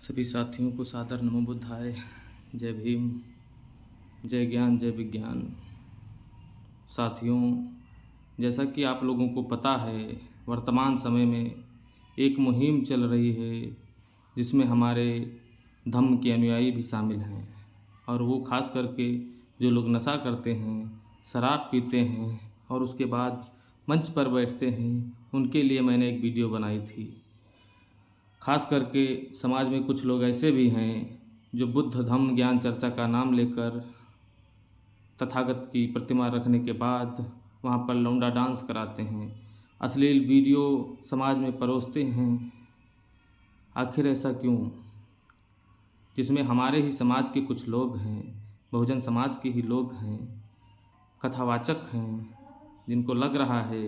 सभी साथियों को सादर नमो बुद्धाय। जय भीम, जय ज्ञान, जय विज्ञान। साथियों, जैसा कि आप लोगों को पता है, वर्तमान समय में एक मुहिम चल रही है जिसमें हमारे धम्म के अनुयायी भी शामिल हैं। और वो खास करके जो लोग नशा करते हैं, शराब पीते हैं और उसके बाद मंच पर बैठते हैं, उनके लिए मैंने एक वीडियो बनाई थी। खास करके समाज में कुछ लोग ऐसे भी हैं जो बुद्ध धम्म ज्ञान चर्चा का नाम लेकर तथागत की प्रतिमा रखने के बाद वहाँ पर लौंडा डांस कराते हैं, अश्लील वीडियो समाज में परोसते हैं। आखिर ऐसा क्यों? जिसमें हमारे ही समाज के कुछ लोग हैं, बहुजन समाज के ही लोग हैं, कथावाचक हैं, जिनको लग रहा है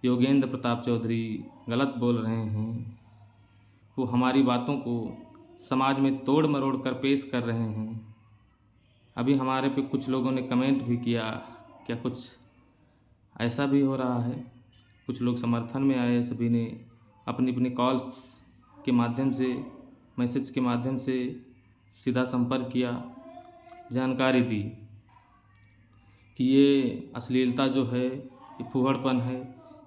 योगेंद्र प्रताप चौधरी गलत बोल रहे हैं। वो हमारी बातों को समाज में तोड़ मरोड़ कर पेश कर रहे हैं। अभी हमारे पे कुछ लोगों ने कमेंट भी किया, क्या कुछ ऐसा भी हो रहा है? कुछ लोग समर्थन में आए, सभी ने अपनी अपनी कॉल्स के माध्यम से, मैसेज के माध्यम से सीधा संपर्क किया, जानकारी दी कि ये अश्लीलता जो है, ये फूहड़पन है,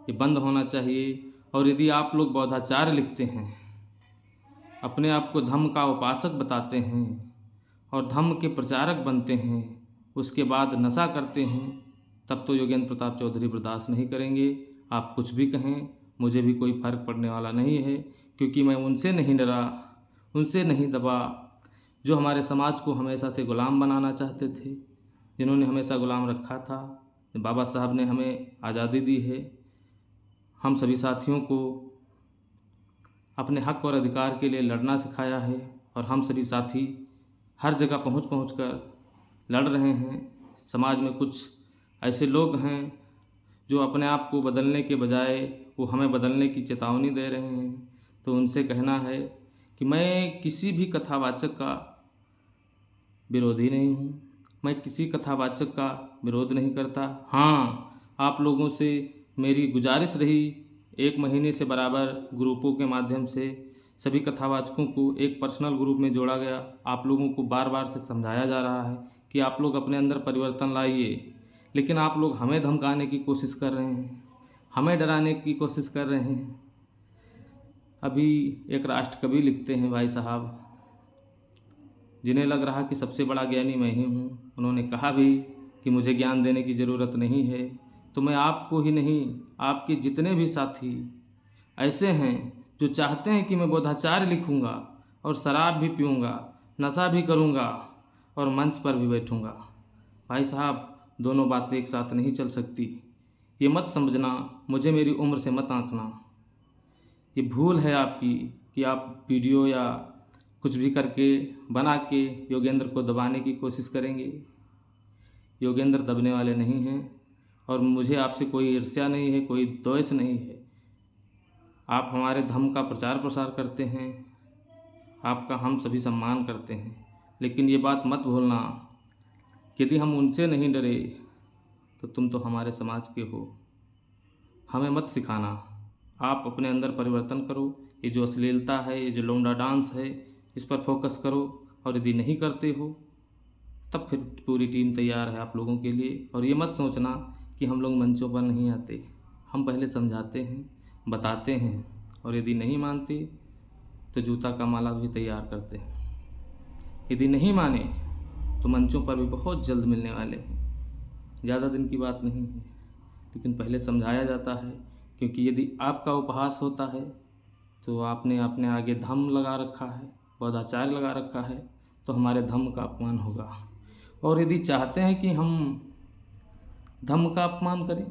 ये बंद होना चाहिए। और यदि आप लोग बौद्धाचार्य लिखते हैं, अपने आप को धम्म का उपासक बताते हैं और धम्म के प्रचारक बनते हैं, उसके बाद नशा करते हैं, तब तो योगेंद्र प्रताप चौधरी बर्दाश्त नहीं करेंगे। आप कुछ भी कहें, मुझे भी कोई फ़र्क पड़ने वाला नहीं है, क्योंकि मैं उनसे नहीं डरा, उनसे नहीं दबा जो हमारे समाज को हमेशा से गुलाम बनाना चाहते थे, जिन्होंने हमेशा गुलाम रखा था। बाबा साहब ने हमें आज़ादी दी है, हम सभी साथियों को अपने हक और अधिकार के लिए लड़ना सिखाया है, और हम सभी साथी हर जगह पहुंच कर लड़ रहे हैं। समाज में कुछ ऐसे लोग हैं जो अपने आप को बदलने के बजाय वो हमें बदलने की चेतावनी दे रहे हैं। तो उनसे कहना है कि मैं किसी भी कथावाचक का विरोधी नहीं हूँ, मैं किसी कथावाचक का विरोध नहीं करता। हाँ, आप लोगों से मेरी गुजारिश रही, 1 महीने से बराबर ग्रुपों के माध्यम से सभी कथावाचकों को एक पर्सनल ग्रुप में जोड़ा गया। आप लोगों को बार बार से समझाया जा रहा है कि आप लोग अपने अंदर परिवर्तन लाइए, लेकिन आप लोग हमें धमकाने की कोशिश कर रहे हैं, हमें डराने की कोशिश कर रहे हैं। अभी एक राष्ट्र कवि लिखते हैं भाई साहब, जिन्हें लग रहा कि सबसे बड़ा ज्ञानी मैं ही हूँ। उन्होंने कहा भी कि मुझे ज्ञान देने की ज़रूरत नहीं है। तो मैं आपको ही नहीं, आपके जितने भी साथी ऐसे हैं जो चाहते हैं कि मैं बौद्धाचार्य लिखूँगा और शराब भी पीऊँगा, नशा भी करूँगा और मंच पर भी बैठूँगा, भाई साहब दोनों बातें एक साथ नहीं चल सकती। ये मत समझना, मुझे मेरी उम्र से मत आंकना। ये भूल है आपकी कि आप वीडियो या कुछ भी करके बना के योगेंद्र को दबाने की कोशिश करेंगे। योगेंद्र दबने वाले नहीं हैं, और मुझे आपसे कोई ईर्ष्या नहीं है, कोई द्वेष नहीं है। आप हमारे धम्म का प्रचार प्रसार करते हैं, आपका हम सभी सम्मान करते हैं, लेकिन ये बात मत भूलना, यदि हम उनसे नहीं डरे तो तुम तो हमारे समाज के हो। हमें मत सिखाना, आप अपने अंदर परिवर्तन करो। ये जो अश्लीलता है, ये जो लौंडा डांस है, इस पर फोकस करो। और यदि नहीं करते हो तब फिर पूरी टीम तैयार है आप लोगों के लिए। और ये मत सोचना कि हम लोग मंचों पर नहीं आते, हम पहले समझाते हैं, बताते हैं, और यदि नहीं मानते तो जूता का माला भी तैयार करते हैं। यदि नहीं माने तो मंचों पर भी बहुत जल्द मिलने वाले हैं, ज़्यादा दिन की बात नहीं है। लेकिन पहले समझाया जाता है, क्योंकि यदि आपका उपहास होता है तो आपने अपने आगे धम्म लगा रखा है, बौद्धाचार्य लगा रखा है, तो हमारे धम्म का अपमान होगा। और यदि चाहते हैं कि हम धम्म का अपमान करें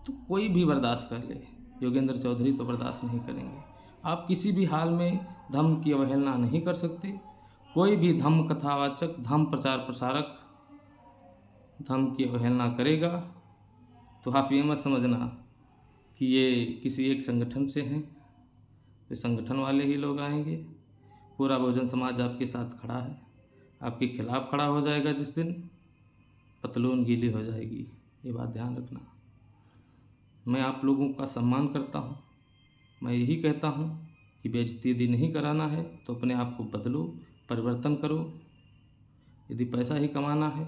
तो कोई भी बर्दाश्त कर ले, योगेंद्र चौधरी तो बर्दाश्त नहीं करेंगे। आप किसी भी हाल में धम्म की अवहेलना नहीं कर सकते। कोई भी धम्म कथावाचक, धम्म प्रचार प्रसारक धम्म की अवहेलना करेगा तो आप ये मत समझना कि ये किसी एक संगठन से हैं। तो संगठन वाले ही लोग आएंगे, पूरा बहुजन समाज आपके साथ खड़ा है, आपके खिलाफ खड़ा हो जाएगा। जिस दिन पतलून गीली हो जाएगी, ये बात ध्यान रखना। मैं आप लोगों का सम्मान करता हूँ, मैं यही कहता हूँ कि बेइज्जती यदि नहीं कराना है तो अपने आप को बदलो, परिवर्तन करो। यदि पैसा ही कमाना है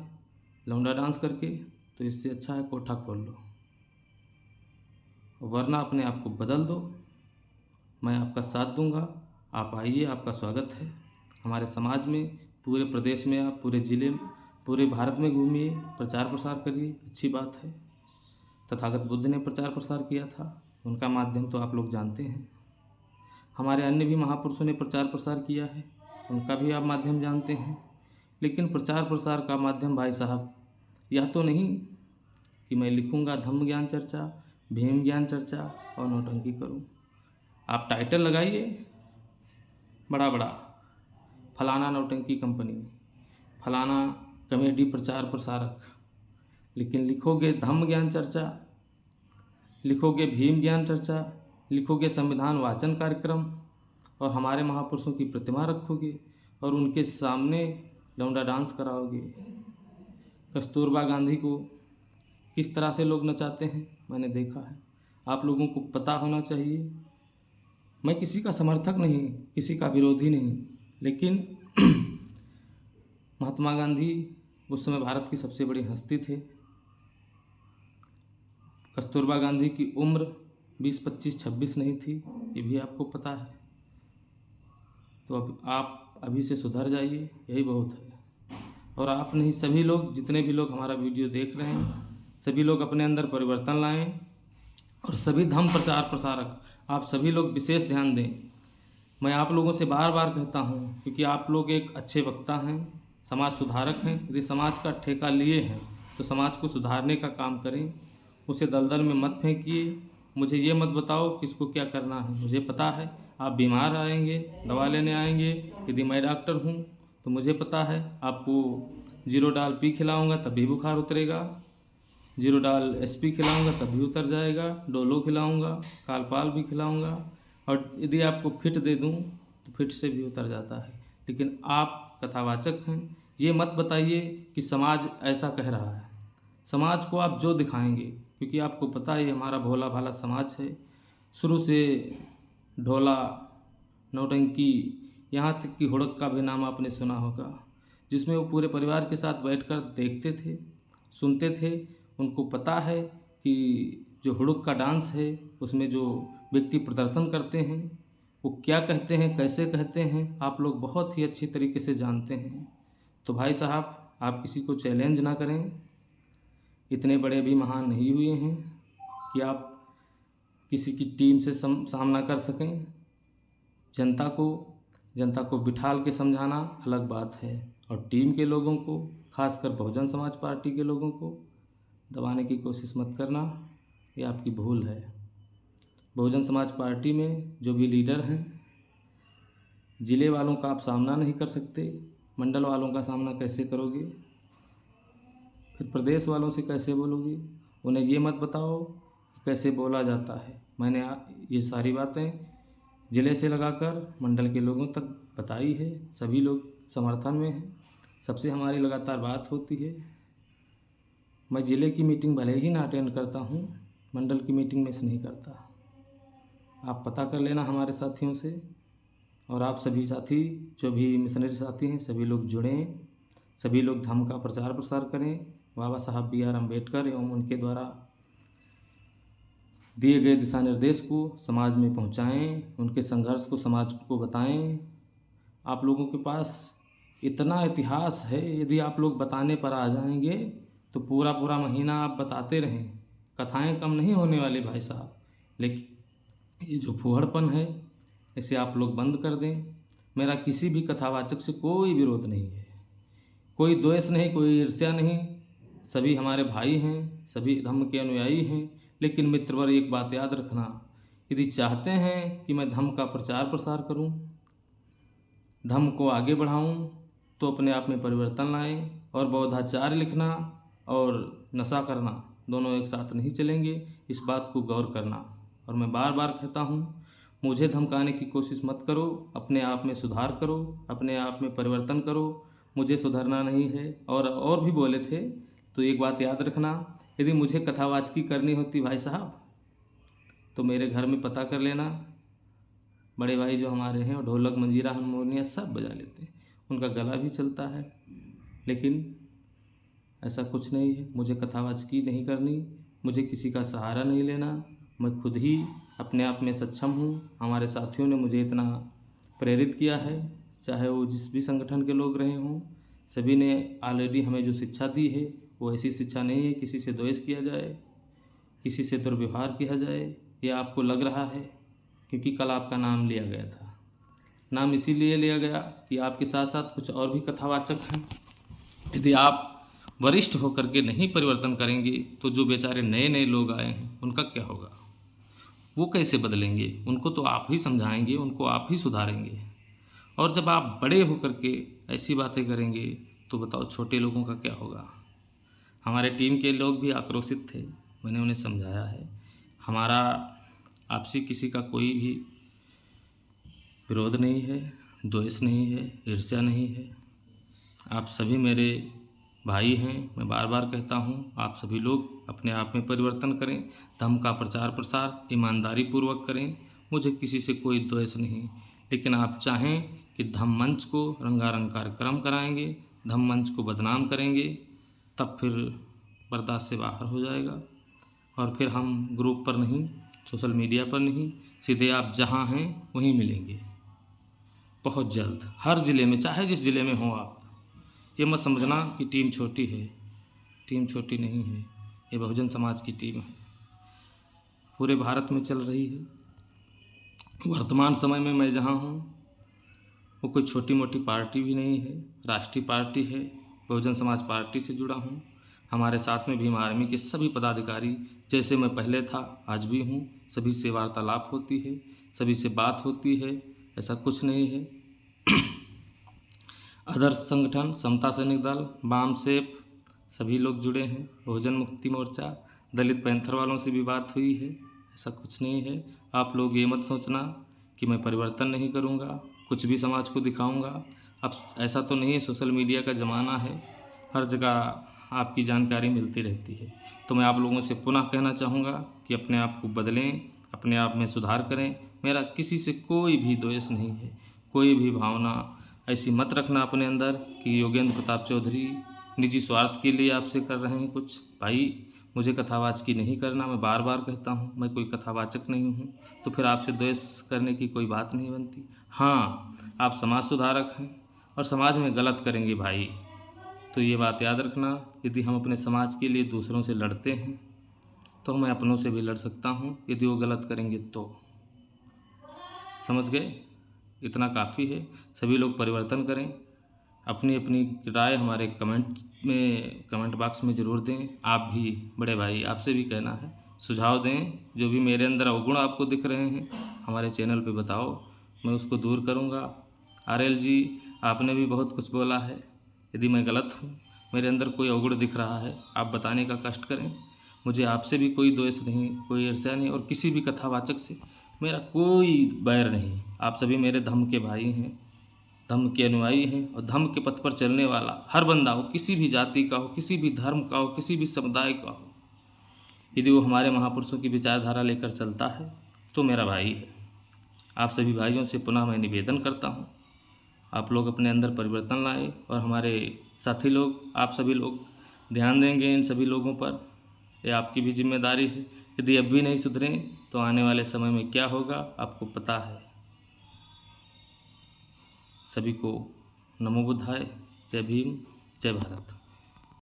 लौंडा डांस करके तो इससे अच्छा है कोठा खोल लो, वरना अपने आप को बदल दो। मैं आपका साथ दूंगा, आप आइए, आपका स्वागत है हमारे समाज में। पूरे प्रदेश में, आप पूरे ज़िले में, पूरे भारत में घूमिए, प्रचार प्रसार करिए, अच्छी बात है। तथागत बुद्ध ने प्रचार प्रसार किया था, उनका माध्यम तो आप लोग जानते हैं। हमारे अन्य भी महापुरुषों ने प्रचार प्रसार किया है, उनका भी आप माध्यम जानते हैं। लेकिन प्रचार प्रसार का माध्यम भाई साहब यह तो नहीं कि मैं लिखूंगा धम्म ज्ञान चर्चा, भीम ज्ञान चर्चा और नौटंकी करूं। आप टाइटल लगाइए बड़ा बड़ा, फलाना नौटंकी कंपनी, फलाना कॉमेडी प्रचार प्रसारक, लेकिन लिखोगे धम्म ज्ञान चर्चा, लिखोगे भीम ज्ञान चर्चा, लिखोगे संविधान वाचन कार्यक्रम और हमारे महापुरुषों की प्रतिमा रखोगे और उनके सामने लौंडा डांस कराओगे। कस्तूरबा गांधी को किस तरह से लोग नचाते हैं मैंने देखा है, आप लोगों को पता होना चाहिए। मैं किसी का समर्थक नहीं, किसी का विरोधी नहीं, लेकिन महात्मा गांधी उस समय भारत की सबसे बड़ी हस्ती थे। कस्तूरबा गांधी की उम्र 20, 25, 26 नहीं थी, ये भी आपको पता है। तो अब आप अभी से सुधर जाइए, यही बहुत है। और आप नहीं, सभी लोग, जितने भी लोग हमारा वीडियो देख रहे हैं, सभी लोग अपने अंदर परिवर्तन लाएं और सभी धम्म प्रचार प्रसारक आप सभी लोग विशेष ध्यान दें। मैं आप लोगों से बार बार कहता हूँ, क्योंकि आप लोग एक अच्छे वक्ता हैं, समाज सुधारक हैं। यदि समाज का ठेका लिए हैं तो समाज को सुधारने का काम करें, उसे दलदल में मत फेंकिए। मुझे ये मत बताओ किसको क्या करना है, मुझे पता है। आप बीमार आएंगे, दवा लेने आएंगे, यदि मैं डॉक्टर हूँ तो मुझे पता है आपको जीरोडाल पी खिलाऊँगा तभी बुखार उतरेगा, जीरोडाल एसपी खिलाऊँगा तभी उतर जाएगा, डोलो खिलाऊँगा, कालपाल भी खिलाऊँगा, और यदि आपको फिट दे दूँ तो फिट से भी उतर जाता है। लेकिन आप कथावाचक हैं, ये मत बताइए कि समाज ऐसा कह रहा है। समाज को आप जो दिखाएंगे, क्योंकि आपको पता है हमारा भोला भाला समाज है, शुरू से ढोला, नौटंकी, यहाँ तक कि हुड़क का भी नाम आपने सुना होगा, जिसमें वो पूरे परिवार के साथ बैठकर देखते थे, सुनते थे। उनको पता है कि जो हुड़क का डांस है उसमें जो व्यक्ति प्रदर्शन करते हैं वो क्या कहते हैं, कैसे कहते हैं, आप लोग बहुत ही अच्छी तरीके से जानते हैं। तो भाई साहब, आप किसी को चैलेंज ना करें, इतने बड़े भी महान नहीं हुए हैं कि आप किसी की टीम से सामना कर सकें। जनता को बिठाल के समझाना अलग बात है, और टीम के लोगों को, खासकर बहुजन समाज पार्टी के लोगों को दबाने की कोशिश मत करना, ये आपकी भूल है। बहुजन समाज पार्टी में जो भी लीडर हैं, ज़िले वालों का आप सामना नहीं कर सकते, मंडल वालों का सामना कैसे करोगे, फिर प्रदेश वालों से कैसे बोलोगे। उन्हें ये मत बताओ कि कैसे बोला जाता है। मैंने ये सारी बातें ज़िले से लगाकर मंडल के लोगों तक बताई है, सभी लोग समर्थन में हैं, सबसे हमारी लगातार बात होती है। मैं ज़िले की मीटिंग भले ही ना अटेंड करता हूँ, मंडल की मीटिंग मिस नहीं करता। आप पता कर लेना हमारे साथियों से, और आप सभी साथी जो भी मिशनरी साथी हैं सभी लोग जुड़ें, सभी लोग धम्म का प्रचार प्रसार करें, बाबा साहब B.R. अम्बेडकर एवं उनके द्वारा दिए गए दिशा निर्देश को समाज में पहुंचाएं, उनके संघर्ष को समाज को बताएं। आप लोगों के पास इतना इतिहास है, यदि आप लोग बताने पर आ जाएंगे तो पूरा पूरा महीना आप बताते रहें, कथाएं कम नहीं होने वाली भाई साहब। लेकिन ये जो फूहड़पन है इसे आप लोग बंद कर दें। मेरा किसी भी कथावाचक से कोई विरोध नहीं है, कोई द्वेष नहीं, कोई ईर्ष्या नहीं, सभी हमारे भाई हैं, सभी धम्म के अनुयायी हैं। लेकिन मित्रवर, एक बात याद रखना, यदि चाहते हैं कि मैं धम्म का प्रचार प्रसार करूं, धम्म को आगे बढ़ाऊं, तो अपने आप में परिवर्तन लाएं। और बौद्धाचार्य लिखना और नशा करना दोनों एक साथ नहीं चलेंगे, इस बात को गौर करना। और मैं बार बार कहता हूं, मुझे धमकाने की कोशिश मत करो, अपने आप में सुधार करो, अपने आप में परिवर्तन करो। मुझे सुधरना नहीं है। और भी बोले थे, तो एक बात याद रखना, यदि मुझे कथावाचकी करनी होती भाई साहब तो मेरे घर में पता कर लेना, बड़े भाई जो हमारे हैं, वो ढोलक मंजीरा हारमोनिया सब बजा लेते हैं, उनका गला भी चलता है। लेकिन ऐसा कुछ नहीं है, मुझे कथावाचकी नहीं करनी, मुझे किसी का सहारा नहीं लेना, मैं खुद ही अपने आप में सक्षम हूँ। हमारे साथियों ने मुझे इतना प्रेरित किया है, चाहे वो जिस भी संगठन के लोग रहे हों, सभी ने ऑलरेडी हमें जो शिक्षा दी है वो ऐसी शिक्षा नहीं है किसी से द्वेष किया जाए, किसी से दुर्व्यवहार किया जाए। ये आपको लग रहा है क्योंकि कल आपका नाम लिया गया था। नाम इसीलिए लिया गया कि आपके साथ साथ कुछ और भी कथावाचक हैं। यदि आप वरिष्ठ होकर के नहीं परिवर्तन करेंगे तो जो बेचारे नए नए लोग आए हैं उनका क्या होगा, वो कैसे बदलेंगे? उनको तो आप ही समझाएंगे, उनको आप ही सुधारेंगे। और जब आप बड़े होकर के ऐसी बातें करेंगे तो बताओ छोटे लोगों का क्या होगा। हमारे टीम के लोग भी आक्रोशित थे, मैंने उन्हें समझाया है, हमारा आपसी किसी का कोई भी विरोध नहीं है, द्वेष नहीं है, ईर्ष्या नहीं है। आप सभी मेरे भाई हैं। मैं बार बार कहता हूँ, आप सभी लोग अपने आप में परिवर्तन करें, धर्म का प्रचार प्रसार ईमानदारी पूर्वक करें। मुझे किसी से कोई द्वेष नहीं, लेकिन आप चाहें कि धम्म मंच को रंगारंग कार्यक्रम कराएंगे, धम्म मंच को बदनाम करेंगे, तब फिर बर्दाश्त से बाहर हो जाएगा। और फिर हम ग्रुप पर नहीं, सोशल मीडिया पर नहीं, सीधे आप जहाँ हैं वहीं मिलेंगे बहुत जल्द, हर ज़िले में, चाहे जिस ज़िले में हो आप। ये मत समझना कि टीम छोटी है, टीम छोटी नहीं है, ये बहुजन समाज की टीम है, पूरे भारत में चल रही है। वर्तमान समय में मैं जहाँ हूँ वो कोई छोटी मोटी पार्टी भी नहीं है, राष्ट्रीय पार्टी है, बहुजन समाज पार्टी से जुड़ा हूँ। हमारे साथ में भीम आर्मी के सभी पदाधिकारी, जैसे मैं पहले था आज भी हूँ, सभी से वार्तालाप होती है, सभी से बात होती है, ऐसा कुछ नहीं है। अदर संगठन, समता सैनिक दल, वाम सेप, सभी लोग जुड़े हैं, बहुजन मुक्ति मोर्चा, दलित पैंथर वालों से भी बात हुई है, ऐसा कुछ नहीं है। आप लोग ये मत सोचना कि मैं परिवर्तन नहीं करूँगा, कुछ भी समाज को दिखाऊँगा। अब ऐसा तो नहीं है, सोशल मीडिया का ज़माना है, हर जगह आपकी जानकारी मिलती रहती है। तो मैं आप लोगों से पुनः कहना चाहूँगा कि अपने आप को बदलें, अपने आप में सुधार करें। मेरा किसी से कोई भी द्वेष नहीं है, कोई भी भावना ऐसी मत रखना अपने अंदर कि योगेंद्र प्रताप चौधरी निजी स्वार्थ के लिए आपसे कर रहे हैं कुछ। भाई, मुझे कथावाचकी नहीं करना, मैं बार बार कहता हूँ, मैं कोई कथावाचक नहीं हूँ, तो फिर आपसे द्वेष करने की कोई बात नहीं बनती। हाँ, आप समाज सुधारक हैं और समाज में गलत करेंगे भाई, तो ये बात याद रखना, यदि हम अपने समाज के लिए दूसरों से लड़ते हैं तो मैं अपनों से भी लड़ सकता हूँ, यदि वो गलत करेंगे तो। समझ गए? इतना काफ़ी है। सभी लोग परिवर्तन करें, अपनी अपनी राय हमारे कमेंट बॉक्स में ज़रूर दें। आप भी बड़े भाई, आपसे भी कहना है, सुझाव दें। जो भी मेरे अंदर अवगुण आपको दिख रहे हैं हमारे चैनल पे बताओ, मैं उसको दूर करूँगा। आरएल जी, आपने भी बहुत कुछ बोला है, यदि मैं गलत हूँ, मेरे अंदर कोई अवगुण दिख रहा है, आप बताने का कष्ट करें। मुझे आपसे भी कोई द्वेष नहीं, कोई ईर्ष्या नहीं, और किसी भी कथावाचक से मेरा कोई बैर नहीं। आप सभी मेरे धर्म के भाई हैं, धर्म के अनुयायी हैं, और धर्म के पथ पर चलने वाला हर बंदा हो, किसी भी जाति का हो, किसी भी धर्म का हो, किसी भी समुदाय का हो, यदि वो हमारे महापुरुषों की विचारधारा लेकर चलता है तो मेरा भाई है। आप सभी भाइयों से पुनः मैं निवेदन करता हूँ, आप लोग अपने अंदर परिवर्तन लाएं, और हमारे साथी लोग, आप सभी लोग ध्यान देंगे इन सभी लोगों पर, ये आपकी भी जिम्मेदारी है। यदि अब भी नहीं सुधरें तो आने वाले समय में क्या होगा आपको पता है। सभी को नमो बुद्धाय, जय भीम, जय भारत।